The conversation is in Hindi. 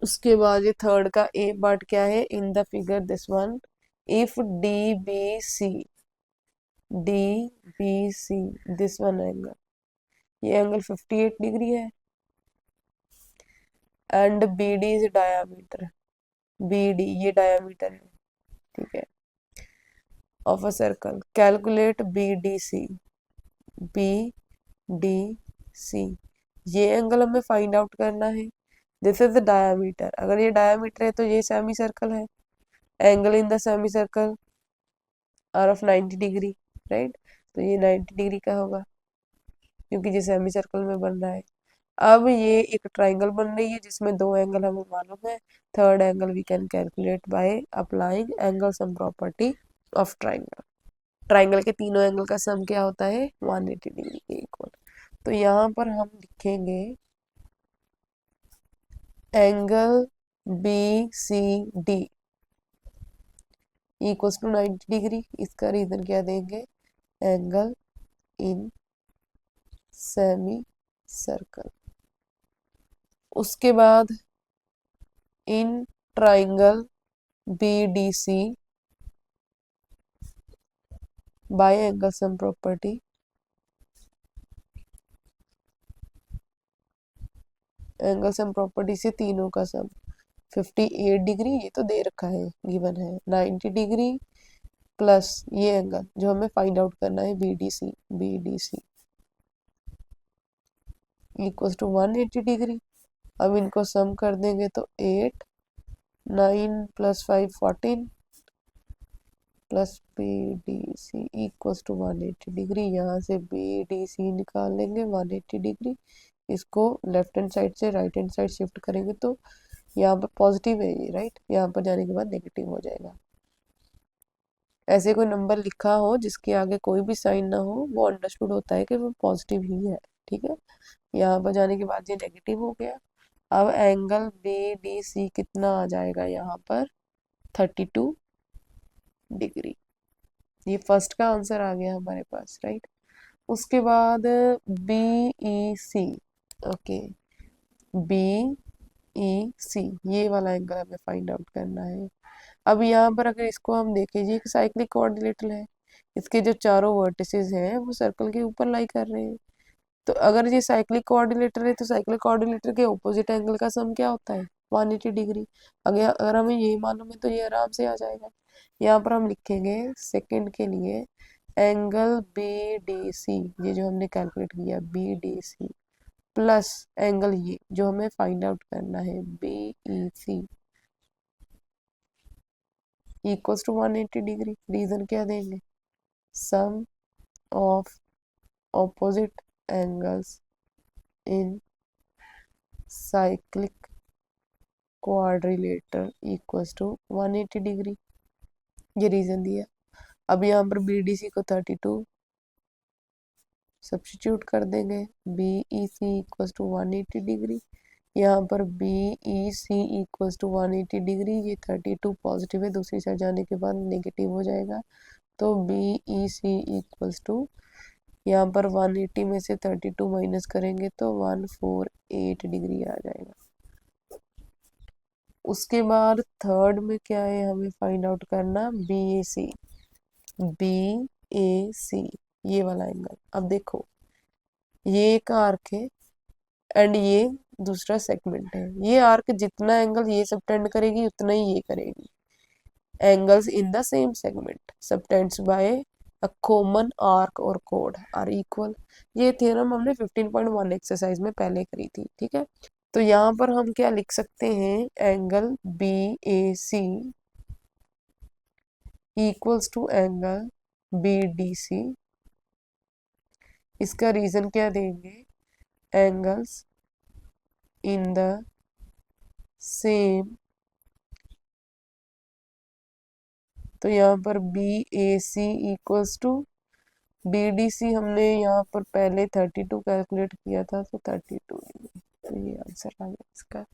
उसके बाद ये थर्ड का ए पार्ट क्या है, in the figure this one, if D B C, D B C this one angle, ये एंगल 58 डिग्री है, and B D is diameter, B D ये डायामीटर है, ठीक है, of a circle, calculate B D C, B D C, ये एंगल हमें फाइंड आउट करना है, दिस इज द डायामीटर, अगर ये डायामीटर है तो ये सेमी सर्कल है, angle in the semicircle are of 90 degree, right, तो ये 90 डिग्री का होगा क्योंकि ये सेमी सर्कल में बन रहा है। अब ये एक ट्राइंगल बन रही है जिसमें दो एंगल हमें मालूम है, third angle we can calculate by applying angle sum property of triangle, triangle के तीनों एंगल का सम क्या होता है 180 डिग्री के इक्वल, तो यहाँ पर हम लिखेंगे angle B C D equals to 90 degree, इसका रीजन क्या देंगे, एंगल इन सेमी सर्कल। उसके बाद in triangle B D C by angle sum property, angle sum property से तीनों का सम 58 डिग्री, ये तो दे रखा है गिवन है, 90 डिग्री प्लस ये एंगल जो हमें फाइंड आउट करना है B D C equal to 180 degree. अब इनको सम कर देंगे तो 8, 9 plus 5 14 plus B D C equal to 180 degree, यहाँ से बी डी सी निकाल लेंगे 180 डिग्री, इसको लेफ्ट हैंड साइड से राइट हैंड साइड शिफ्ट करेंगे तो यहाँ पर पॉजिटिव है ये, राइट, यहाँ पर जाने के बाद नेगेटिव हो जाएगा। ऐसे कोई नंबर लिखा हो जिसके आगे कोई भी साइन ना हो वो अंडरस्टूड होता है कि वो पॉजिटिव ही है, ठीक है, यहाँ पर जाने के बाद ये नेगेटिव हो गया। अब एंगल बी डी सी कितना आ जाएगा यहाँ पर 32 डिग्री, ये फर्स्ट का आंसर आ गया हमारे पास, राइट। उसके बाद बी ई सी, ओके, बी ई सी ये वाला एंगल हमें फाइंड आउट करना है। अब यहाँ पर अगर इसको हम देखें जी, एक साइक्लिक कोऑर्डिनेटर है, इसके जो चारों वर्टिसेस हैं वो सर्कल के ऊपर लाई कर रहे हैं, तो अगर ये साइक्लिक कोऑर्डिनेटर है तो साइक्लिक कोऑर्डिनेटर के ऑपोजिट एंगल का सम क्या होता है 180 डिग्री, अगर हमें ये मालूम है तो ये आराम से आ जाएगा। यहाँ पर हम लिखेंगे सेकंड के लिए एंगल बी डी सी, ये जो हमने कैलकुलेट किया B D C plus angle ये जो हमें फाइंड आउट करना है B E C equals to 180 degree, reason क्या देंगे, sum of opposite angles in cyclic quadrilateral equals to 180 degree, ये रीजन दिया। अब यहाँ पर बी डी सी को 32 सब्स्टिट्यूट कर देंगे, B E C equals to 180 degree, यहाँ पर B E C equals to 180 degree, ये 32 पॉजिटिव है, दूसरी साइड जाने के बाद नेगेटिव हो जाएगा, तो B E C equals to यहाँ पर 180 में से 32 माइनस करेंगे तो 148 डिग्री आ जाएगा। उसके बाद थर्ड में क्या है हमें फाइंड आउट करना, B A C, B A सी ये वाला एंगल। अब देखो ये एक आर्क है एंड ये दूसरा सेगमेंट है, ये आर्क जितना एंगल ये सबटेंड करेगी उतना ही ये करेगी, angles in the same segment subtends by a common arc और कोड आर इक्वल, ये थ्योरम हमने 15.1 एक्सरसाइज में पहले करी थी, ठीक है। तो यहाँ पर हम क्या लिख सकते हैं, angle B A C equals to angle B D C, इसका रीजन क्या देंगे, एंगल्स इन द सेम, तो यहाँ पर B A C equals to B D C हमने यहाँ पर पहले 32 कैलकुलेट किया था तो 32 डिग्री, तो ये आंसर आ गया इसका।